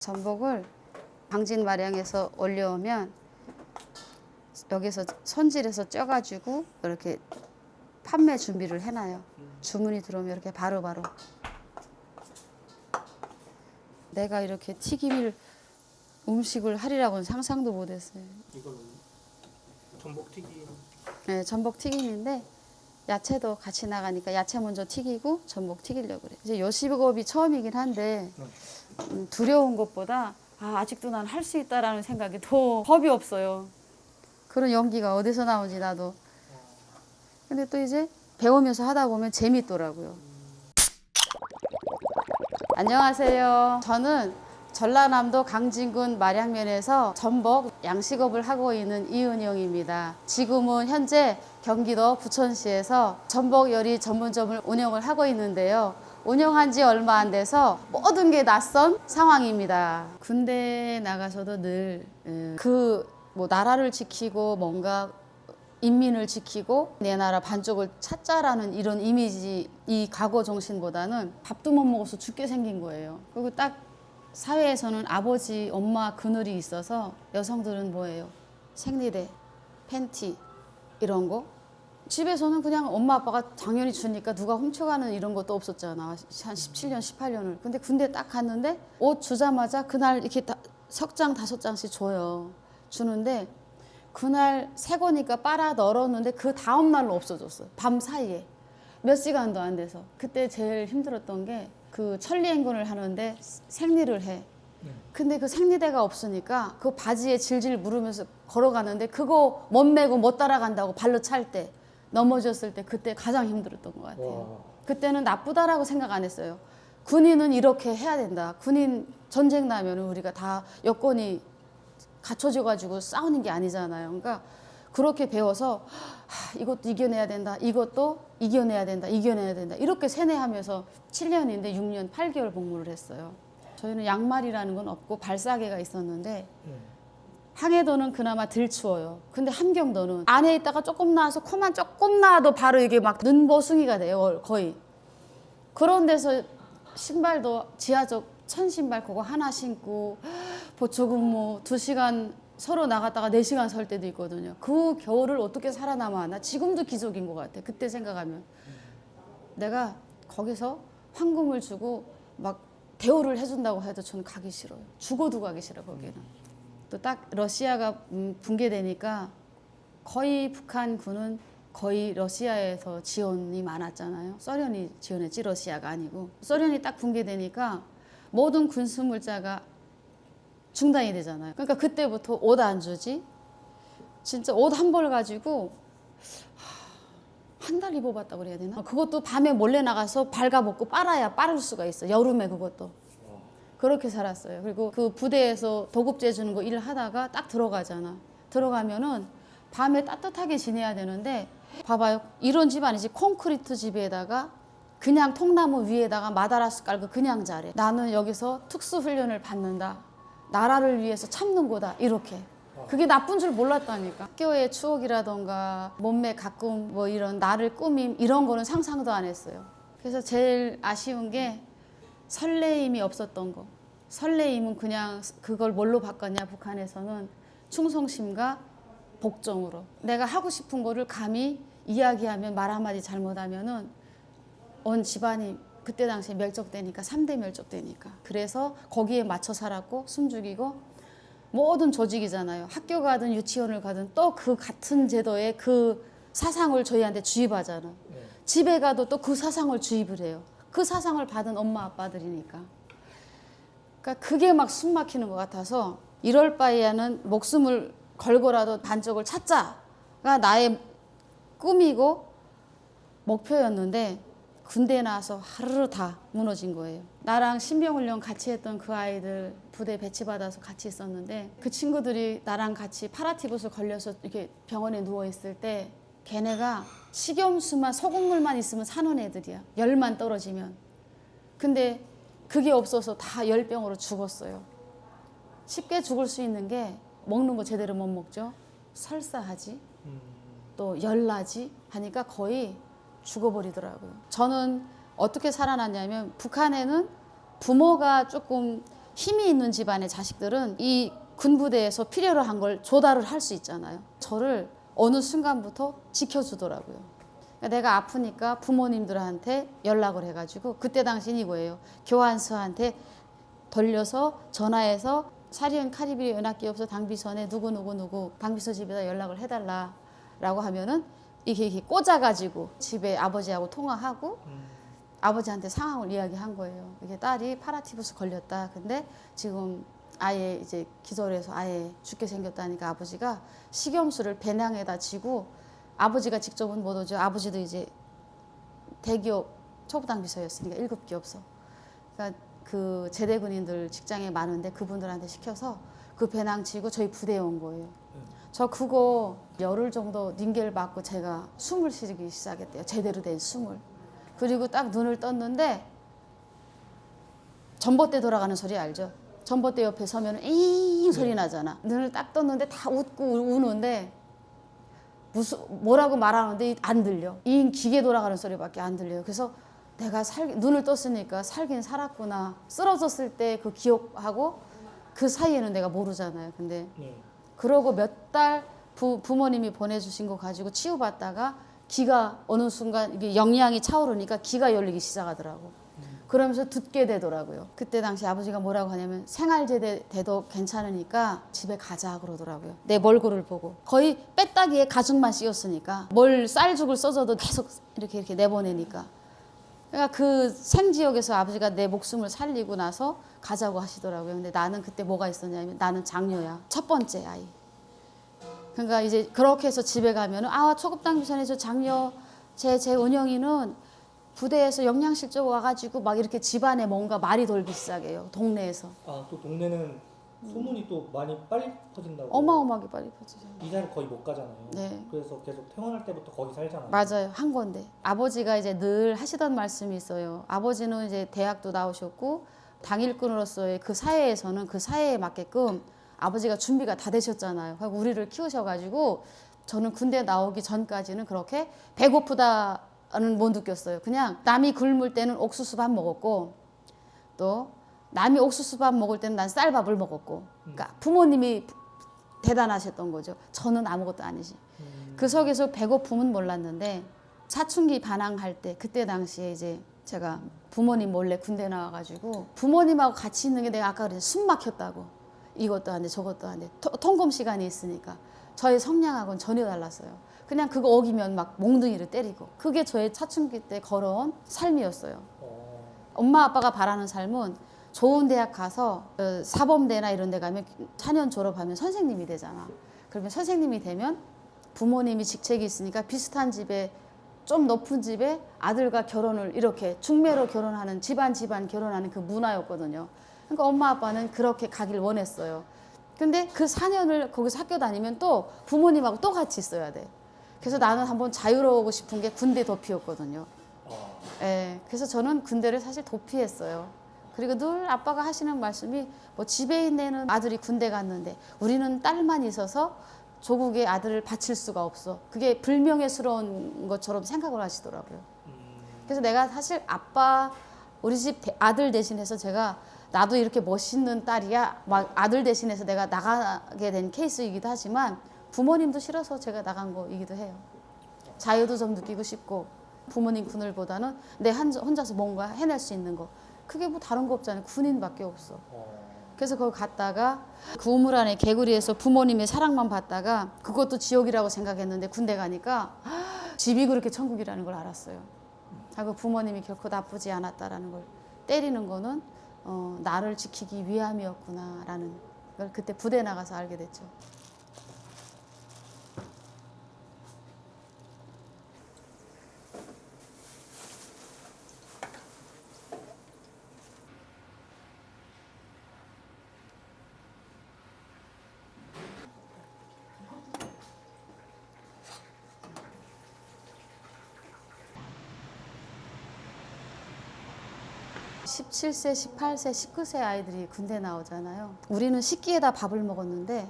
전복을 방진 마량에서 올려오면 여기서 손질해서 쪄가지고 이렇게 판매 준비를 해놔요. 주문이 들어오면 이렇게 바로바로. 내가 이렇게 튀김을 음식을 하리라고는 상상도 못했어요. 이거는 전복 튀김. 네, 전복 튀김인데 야채도 같이 나가니까 야채 먼저 튀기고 전복 튀기려고 그래. 이제 요식업이 처음이긴 한데 두려운 것보다 아직도 난 할 수 있다라는 생각이 더 겁이 없어요. 그런 용기가 어디서 나오지 나도. 근데 또 이제 배우면서 하다 보면 재밌더라고요. 안녕하세요. 저는 전라남도 강진군 마량면에서 전복 양식업을 하고 있는 이은영입니다. 지금은 현재 경기도 부천시에서 전복 요리 전문점을 운영을 하고 있는데요. 운영한 지 얼마 안 돼서 모든 게 낯선 상황입니다. 군대에 나가서도 늘 나라를 지키고 뭔가 인민을 지키고 내 나라 반쪽을 찾자라는 이런 이미지, 이 각오 정신보다는 밥도 못 먹어서 죽게 생긴 거예요. 그리고 딱 사회에서는 아버지, 엄마 그늘이 있어서 여성들은 뭐예요? 생리대, 팬티 이런 거. 집에서는 그냥 엄마 아빠가 당연히 주니까 누가 훔쳐가는 이런 것도 없었잖아. 한 17년, 18년을. 근데 군대 딱 갔는데 옷 주자마자 그날 이렇게 석 장, 5장씩 줘요. 주는데 그날 새 거니까 빨아 널었는데 그 다음 날로 없어졌어요. 밤 사이에. 몇 시간도 안 돼서. 그때 제일 힘들었던 게 그 천리행군을 하는데 생리를 해. 근데 그 생리대가 없으니까 그 바지에 질질 무르면서 걸어가는데 그거 못 메고 못 따라간다고 발로 찰 때 넘어졌을 때 그때 가장 힘들었던 것 같아요. 와. 그때는 나쁘다라고 생각 안 했어요. 군인은 이렇게 해야 된다. 군인 전쟁 나면 우리가 다 여건이 갖춰져 가지고 싸우는 게 아니잖아요. 그러니까 그렇게 배워서 이것도 이겨내야 된다. 이것도 이겨내야 된다. 이겨내야 된다. 이렇게 세뇌하면서 7년인데 6년 8개월 복무를 했어요. 저희는 양말이라는 건 없고 발사계가 있었는데 항해도는 그나마 덜 추워요. 근데 함경도는 안에 있다가 조금 나와서 코만 조금 나와도 바로 이게 막 눈보숭이가 돼요. 거의. 그런 데서 신발도 지하적 천신발 그거 하나 신고 보초근무 2시간 서로 나갔다가 4시간 설 때도 있거든요. 그 겨울을 어떻게 살아남았나? 지금도 기적인 것 같아. 그때 생각하면. 내가 거기서 황금을 주고 막 대우를 해준다고 해도 저는 가기 싫어요. 죽어도 가기 싫어 거기는. 또 딱 러시아가 붕괴되니까 거의 북한군은 거의 러시아에서 지원이 많았잖아요. 소련이 지원했지 러시아가 아니고. 소련이 딱 붕괴되니까 모든 군수물자가 중단이 되잖아요. 그러니까 그때부터 옷 안 주지. 진짜 옷 한 벌 가지고 한 달 입어봤다고 그래야 되나? 그것도 밤에 몰래 나가서 발가벗고 빨아야 빠를 수가 있어. 여름에 그것도. 그렇게 살았어요. 그리고 그 부대에서 도급제 주는 거 일하다가 딱 들어가잖아. 들어가면은 밤에 따뜻하게 지내야 되는데 봐봐요. 이런 집 아니지. 콘크리트 집에다가 그냥 통나무 위에다가 마다라스 깔고 그냥 자래. 나는 여기서 특수훈련을 받는다. 나라를 위해서 참는 거다. 이렇게. 그게 나쁜 줄 몰랐다니까. 학교의 추억이라던가 몸매 가끔 뭐 이런 나를 꾸밈 이런 거는 상상도 안 했어요. 그래서 제일 아쉬운 게 설레임이 없었던 거. 설레임은 그냥 그걸 뭘로 바꿨냐 북한에서는 충성심과 복종으로. 내가 하고 싶은 거를 감히 이야기하면 말 한마디 잘못하면은 온 집안이 그때 당시에 멸족되니까 3대 멸족되니까. 그래서 거기에 맞춰 살았고 숨죽이고 모든 조직이잖아요. 학교 가든 유치원을 가든 또 그 같은 제도의 그 사상을 저희한테 주입하잖아. 집에 가도 또 그 사상을 주입을 해요. 그 사상을 받은 엄마 아빠들이니까. 그러니까 그게 막 숨 막히는 것 같아서 이럴 바에는 목숨을 걸고라도 반쪽을 찾자가 나의 꿈이고 목표였는데 군대에 나와서 하루루 다 무너진 거예요. 나랑 신병훈련 같이 했던 그 아이들 부대 배치받아서 같이 있었는데 그 친구들이 나랑 같이 파라티푸스 걸려서 이렇게 병원에 누워있을 때 걔네가 식염수만 소금물만 있으면 사는 애들이야. 열만 떨어지면. 근데 그게 없어서 다 열병으로 죽었어요. 쉽게 죽을 수 있는 게 먹는 거 제대로 못 먹죠. 설사하지. 또 열나지 하니까 거의 죽어버리더라고요. 저는 어떻게 살아났냐면 북한에는 부모가 조금 힘이 있는 집안의 자식들은 이 군부대에서 필요로 한 걸 조달을 할 수 있잖아요. 저를 어느 순간부터 지켜주더라고요. 그러니까 내가 아프니까 부모님들한테 연락을 해가지고 그때 당시는 이거예요. 교환서한테 돌려서 전화해서 사리온 카리비 연합기업소 당비선에 누구 당비서 집에다 연락을 해달라라고 하면은 이게 꽂아가지고 집에 아버지하고 통화하고 아버지한테 상황을 이야기한 거예요. 이게 딸이 파라티푸스 걸렸다. 근데 지금 아예 이제 기절해서 아예 죽게 생겼다니까 아버지가 식염수를 배낭에다 지고 아버지가 직접은 못 오죠. 아버지도 이제 대기업 초부당비서였으니까 1급 기업서. 그러니까 그 제대 군인들 직장에 많은데 그분들한테 시켜서 그 배낭 지고 저희 부대에 온 거예요. 저 그거 열흘 정도 닌겔 맞고 제가 숨을 쉬기 시작했대요. 제대로 된 숨을. 그리고 딱 눈을 떴는데 전봇대 돌아가는 소리 알죠? 전봇대 옆에 서면 잉 소리 나잖아. 눈을 딱 떴는데 다 웃고 우는데 무슨 뭐라고 말하는데 안 들려. 잉 기계 돌아가는 소리밖에 안 들려요. 그래서 내가 눈을 떴으니까 살긴 살았구나. 쓰러졌을 때 그 기억하고 그 사이에는 내가 모르잖아요. 근데 그러고 몇 달 부모님이 보내주신 거 가지고 치유받다가 기가 어느 순간 이게 영양이 차오르니까 기가 열리기 시작하더라고. 그러면서 듣게 되더라고요. 그때 당시 아버지가 뭐라고 하냐면 생활제대 돼도 괜찮으니까 집에 가자 그러더라고요. 내 몰골을 보고. 거의 빼따기에 가죽만 씌웠으니까 뭘 쌀죽을 써줘도 계속 이렇게 내보내니까. 그러니까 그 생지역에서 아버지가 내 목숨을 살리고 나서 가자고 하시더라고요. 근데 나는 그때 뭐가 있었냐면 나는 장녀야. 첫 번째 아이. 그러니까 이제 그렇게 해서 집에 가면은 초급당비선에서 장녀 제 은영이는 부대에서 영양실조 와가지고 막 이렇게 집안에 뭔가 말이 돌기 시작해요. 동네에서. 또 동네는 소문이 또 많이 빨리 퍼진다고. 어마어마하게 빨리 퍼지죠. 이사를 거의 못 가잖아요. 네. 그래서 계속 태어날 때부터 거기 살잖아요. 맞아요. 한 건데. 아버지가 이제 늘 하시던 말씀이 있어요. 아버지는 이제 대학도 나오셨고 당일꾼으로서의 그 사회에서는 그 사회에 맞게끔 아버지가 준비가 다 되셨잖아요. 그리고 우리를 키우셔가지고 저는 군대 나오기 전까지는 그렇게 배고프다는 못 느꼈어요. 그냥 남이 굶을 때는 옥수수밥 먹었고 또 남이 옥수수밥 먹을 때는 난 쌀밥을 먹었고 그러니까 부모님이 대단하셨던 거죠. 저는 아무것도 아니지. 그 속에서 배고픔은 몰랐는데 사춘기 반항할 때 그때 당시에 이제 제가 부모님 몰래 군대 나와가지고 부모님하고 같이 있는 게 내가 아까 그랬죠. 숨 막혔다고. 이것도 안 돼 저것도 안 돼. 통금 시간이 있으니까. 저의 성향하고는 전혀 달랐어요. 그냥 그거 어기면 막 몽둥이를 때리고. 그게 저의 사춘기 때 걸어온 삶이었어요. 엄마 아빠가 바라는 삶은 좋은 대학 가서 사범대나 이런 데 가면 4년 졸업하면 선생님이 되잖아. 그러면 선생님이 되면 부모님이 직책이 있으니까 비슷한 집에 좀 높은 집에 아들과 결혼을 이렇게 중매로 결혼하는 집안 결혼하는 그 문화였거든요. 그러니까 엄마 아빠는 그렇게 가길 원했어요. 근데 그 4년을 거기서 학교 다니면 또 부모님하고 또 같이 있어야 돼. 그래서 나는 한번 자유로우고 싶은 게 군대 도피였거든요. 예, 그래서 저는 군대를 사실 도피했어요. 그리고 늘 아빠가 하시는 말씀이 뭐 집에 있는 아들이 군대 갔는데 우리는 딸만 있어서 조국의 아들을 바칠 수가 없어. 그게 불명예스러운 것처럼 생각을 하시더라고요. 그래서 내가 사실 우리 집 아들 대신해서 제가 나도 이렇게 멋있는 딸이야 막 아들 대신해서 내가 나가게 된 케이스이기도 하지만 부모님도 싫어서 제가 나간 거이기도 해요. 자유도 좀 느끼고 싶고 부모님 그늘보다는 내 혼자서 뭔가 해낼 수 있는 거 그게 뭐 다른 거 없잖아요. 군인밖에 없어. 그래서 거기 갔다가 그 우물 안에 개구리에서 부모님의 사랑만 받다가 그것도 지옥이라고 생각했는데 군대 가니까 집이 그렇게 천국이라는 걸 알았어요. 하고 부모님이 결코 나쁘지 않았다라는 걸 때리는 거는 나를 지키기 위함이었구나라는 걸 그때 부대 나가서 알게 됐죠. (17세) (18세) (19세) 아이들이 군대 나오잖아요. 우리는 식기에다 밥을 먹었는데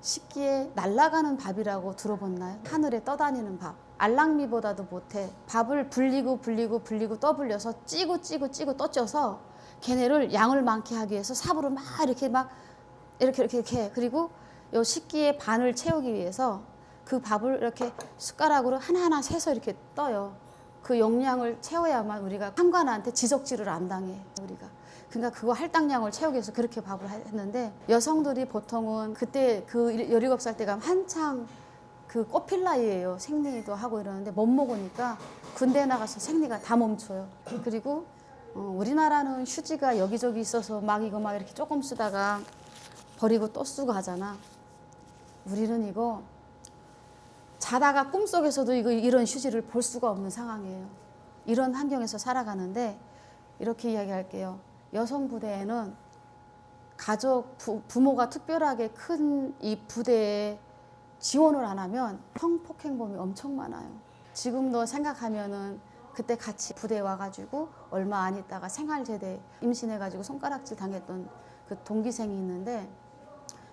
식기에 날아가는 밥이라고 들어봤나요? 하늘에 떠다니는 밥. 알랑미보다도 못해. 밥을 불리고 떠 불려서 찌고 떠 쪄서 걔네를 양을 많게 하기 위해서 삽으로 막 이렇게 해. 그리고 요 식기의 반을 채우기 위해서 그 밥을 이렇게 숟가락으로 하나하나 세서 이렇게 떠요. 그 용량을 채워야만 우리가 상관한테 지적질을 안 당해, 우리가. 그러니까 그거 할당량을 채우기 위해서 그렇게 밥을 했는데, 여성들이 보통은 그때 그 17살 때 가면 한창 그 꽃필 나이예요. 생리도 하고 이러는데 못 먹으니까 군대 나가서 생리가 다 멈춰요. 그리고 우리나라는 휴지가 여기저기 있어서 막 이거 막 이렇게 조금 쓰다가 버리고 또 쓰고 하잖아. 우리는 이거 자다가 꿈속에서도 이런 휴지를 볼 수가 없는 상황이에요. 이런 환경에서 살아가는데, 이렇게 이야기할게요. 여성 부대에는 가족, 부모가 특별하게 큰 이 부대에 지원을 안 하면 성폭행범이 엄청 많아요. 지금도 생각하면은 그때 같이 부대에 와가지고 얼마 안 있다가 생활제대 임신해가지고 손가락질 당했던 그 동기생이 있는데,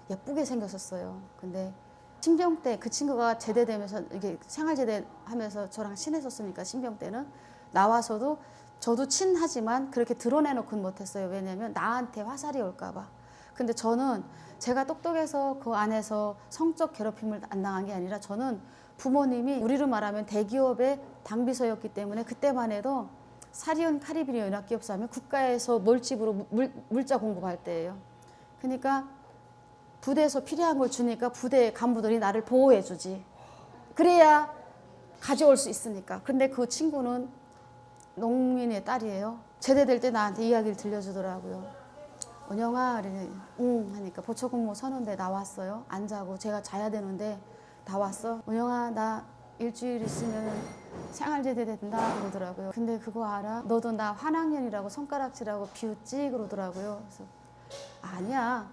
예쁘게 생겼었어요. 근데 신병 때 그 친구가 제대되면서 이게 생활제대 하면서 저랑 친했었으니까, 신병 때는 나와서도 저도 친하지만 그렇게 드러내놓고는 못했어요. 왜냐면 나한테 화살이 올까봐. 근데 저는 제가 똑똑해서 그 안에서 성적 괴롭힘을 안 당한 게 아니라, 저는 부모님이 우리로 말하면 대기업의 당비서였기 때문에, 그때만 해도 사리온 카리비안 연합기업사 하면 국가에서 몰집으로 물자 공급할 때예요. 그러니까 부대에서 필요한 걸 주니까 부대 간부들이 나를 보호해 주지. 그래야 가져올 수 있으니까. 근데 그 친구는 농민의 딸이에요. 제대될 때 나한테 이야기를 들려주더라고요. 은영아, 응 하니까 보초근무 서는데 나왔어요. 안 자고 제가 자야 되는데 나왔어. 은영아, 나 일주일 있으면 생활제대 된다 그러더라고요. 근데 그거 알아? 너도 나 환학년이라고 손가락질하고 비웃지 그러더라고요. 그래서 아니야.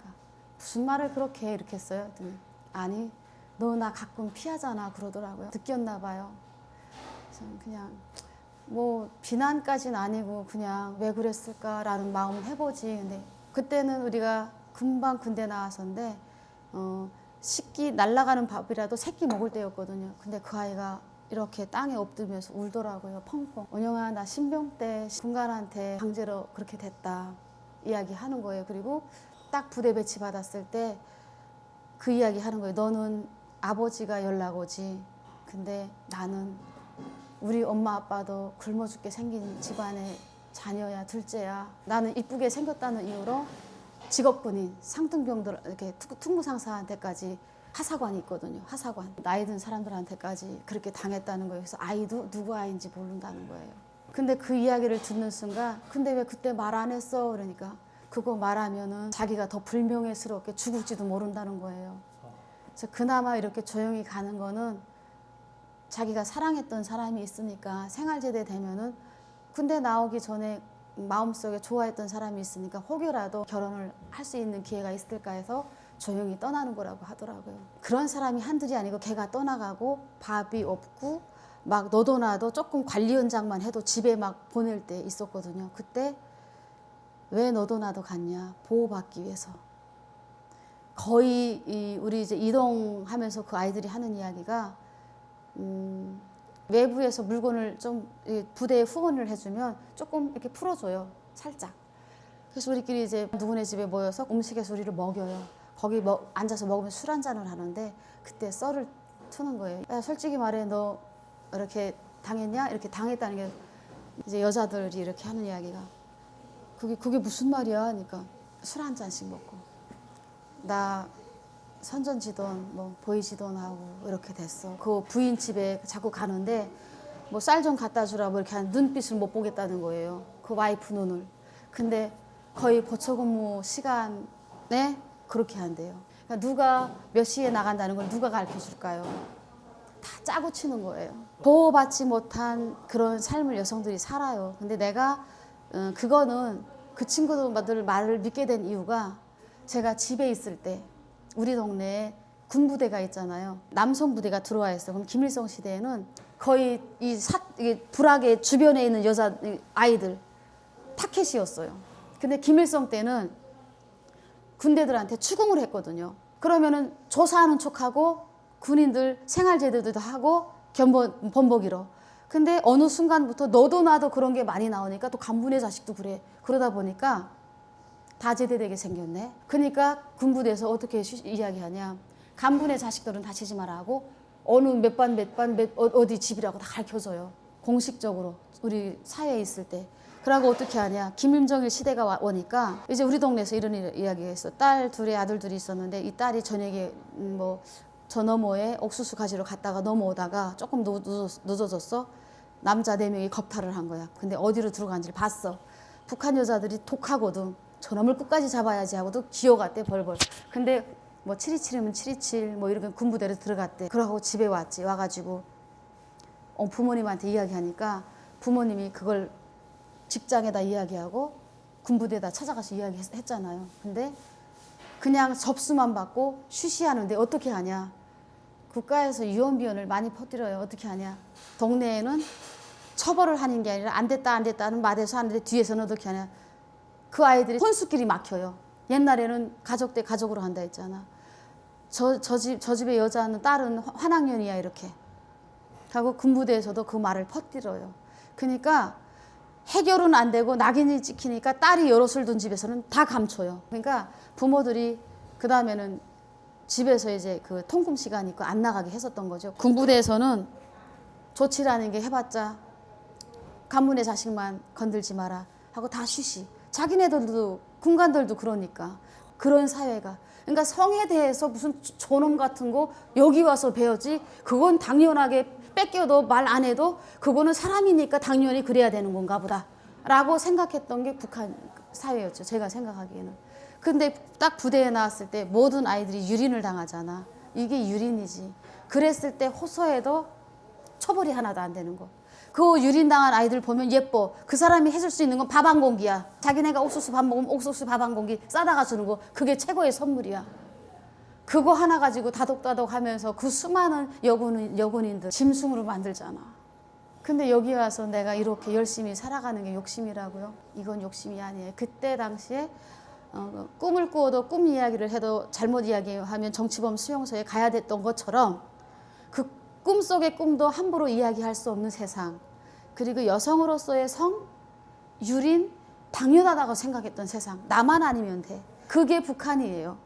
무슨 말을 그렇게 해? 이렇게 했어요. 그랬더니 아니, 너 나 가끔 피하잖아 그러더라고요. 느꼈나 봐요. 그래서 그냥 뭐 비난까지는 아니고 그냥 왜 그랬을까라는 마음을 해보지. 근데 그때는 우리가 금방 군대 나와서인데 식기 날아가는 밥이라도 새끼 먹을 때였거든요. 근데 그 아이가 이렇게 땅에 엎드면서 울더라고요. 펑펑. 은영아, 나 신병 때 군관한테 강제로 그렇게 됐다 이야기하는 거예요. 그리고 딱 부대 배치 받았을 때 그 이야기 하는 거예요. 너는 아버지가 연락 오지. 근데 나는 우리 엄마 아빠도 굶어 죽게 생긴 집안의 자녀야, 둘째야. 나는 이쁘게 생겼다는 이유로 직업군인, 상등병들, 이렇게 특무상사한테까지 하사관이 있거든요. 하사관. 나이 든 사람들한테까지 그렇게 당했다는 거예요. 그래서 아이도 누구 아이인지 모른다는 거예요. 근데 그 이야기를 듣는 순간, 근데 왜 그때 말 안 했어? 그러니까 그거 말하면은 자기가 더 불명예스럽게 죽을지도 모른다는 거예요. 그래서 그나마 이렇게 조용히 가는 거는 자기가 사랑했던 사람이 있으니까, 생활제대 되면은 군대 나오기 전에 마음속에 좋아했던 사람이 있으니까 혹여라도 결혼을 할 수 있는 기회가 있을까 해서 조용히 떠나는 거라고 하더라고요. 그런 사람이 한둘이 아니고 걔가 떠나가고 밥이 없고 막 너도 나도 조금 관리 현장만 해도 집에 막 보낼 때 있었거든요. 그때 왜 너도 나도 갔냐? 보호받기 위해서. 거의 우리 이제 이동하면서 그 아이들이 하는 이야기가 외부에서 물건을 좀 부대에 후원을 해주면 조금 이렇게 풀어줘요. 살짝. 그래서 우리끼리 이제 누구네 집에 모여서 음식에서 우리를 먹여요. 거기 앉아서 먹으면 술 한 잔을 하는데 그때 썰을 트는 거예요. 야, 솔직히 말해, 너 이렇게 당했냐? 이렇게 당했다는 게 이제 여자들이 이렇게 하는 이야기가, 그게 무슨 말이야? 하니까 술 한 잔씩 먹고, 나 선전지돈 뭐 보이지돈하고 이렇게 됐어. 그 부인 집에 자꾸 가는데 뭐 쌀 좀 갖다 주라 뭐 이렇게 하는 눈빛을 못 보겠다는 거예요. 그 와이프 눈을. 근데 거의 보초근무 시간에 그렇게 한대요. 그러니까 누가 몇 시에 나간다는 걸 누가 가르쳐 줄까요? 다 짜고 치는 거예요. 보호받지 못한 그런 삶을 여성들이 살아요. 근데 내가 그거는 그 친구들 말을 믿게 된 이유가, 제가 집에 있을 때 우리 동네에 군부대가 있잖아요. 남성 부대가 들어와 있어. 그럼 김일성 시대에는 거의 이게 불악의 주변에 있는 여자 아이들 타켓이었어요. 근데 김일성 때는 군대들한테 추궁을 했거든요. 그러면은 조사하는 척하고 군인들 생활제대도 하고 번복이로. 근데 어느 순간부터 너도 나도 그런 게 많이 나오니까 또 간부네 자식도 그래. 그러다 보니까 다 제대되게 생겼네. 그러니까 군부대에서 어떻게 이야기하냐. 간부네 자식들은 다치지 마라 하고 어느 몇 반 어디 집이라고 다 가르쳐줘요. 공식적으로 우리 사회에 있을 때. 그러고 어떻게 하냐. 김임정일 시대가 오니까 이제 우리 동네에서 이런 이야기가 있어. 딸 둘에 아들 둘이 있었는데 이 딸이 저녁에 뭐 저 너머에 옥수수 가지러 갔다가 넘어오다가 조금 늦어졌어. 남자 4명이 겁탈을 한 거야. 근데 어디로 들어간지를 봤어. 북한 여자들이 독하거든. 저놈을 끝까지 잡아야지 하고도 기어갔대 벌벌. 근데 뭐 727이면 727 뭐 이렇게 군부대로 들어갔대. 그러고 집에 왔지. 와가지고 부모님한테 이야기하니까 부모님이 그걸 직장에다 이야기하고 군부대에다 찾아가서 이야기했잖아요. 근데 그냥 접수만 받고 쉬쉬하는데 어떻게 하냐. 국가에서 유언비어를 많이 퍼뜨려요. 어떻게 하냐. 동네에는 처벌을 하는 게 아니라 안 됐다 하는 말에서 하는데 뒤에서는 어떻게 하냐. 그 아이들이 혼수끼리 막혀요. 옛날에는 가족 대 가족으로 한다 했잖아. 저 집의 여자는 딸은 환학년이야 이렇게 하고 군부대에서도 그 말을 퍼뜨려요. 그러니까 해결은 안 되고 낙인이 찍히니까 딸이 여럿을 둔 집에서는 다 감춰요. 그러니까 부모들이 그 다음에는 집에서 이제 그 통금 시간 있고 안 나가게 했었던 거죠. 군부대에서는 조치라는 게 해봤자 간문의 자식만 건들지 마라 하고 다 쉬쉬. 자기네들도 군관들도 그러니까 그런 사회가. 그러니까 성에 대해서 무슨 존엄 같은 거 여기 와서 배웠지. 그건 당연하게 뺏겨도 말 안 해도 그거는 사람이니까 당연히 그래야 되는 건가 보다 라고 생각했던 게 북한 사회였죠. 제가 생각하기에는. 근데 딱 부대에 나왔을 때 모든 아이들이 유린을 당하잖아. 이게 유린이지. 그랬을 때 호소해도 처벌이 하나도 안 되는 거. 그 유린당한 아이들 보면 예뻐. 그 사람이 해줄 수 있는 건 밥 한 공기야. 자기네가 옥수수 밥 먹으면 옥수수 밥 한 공기 싸다가 주는 거. 그게 최고의 선물이야. 그거 하나 가지고 다독다독 하면서 그 수많은 여군인들 짐승으로 만들잖아. 근데 여기 와서 내가 이렇게 열심히 살아가는 게 욕심이라고요? 이건 욕심이 아니에요. 그때 당시에 꿈을 꾸어도 꿈 이야기를 해도 잘못 이야기하면 정치범 수용소에 가야 됐던 것처럼 그 꿈속의 꿈도 함부로 이야기할 수 없는 세상. 그리고 여성으로서의 성, 유린, 당연하다고 생각했던 세상. 나만 아니면 돼. 그게 북한이에요.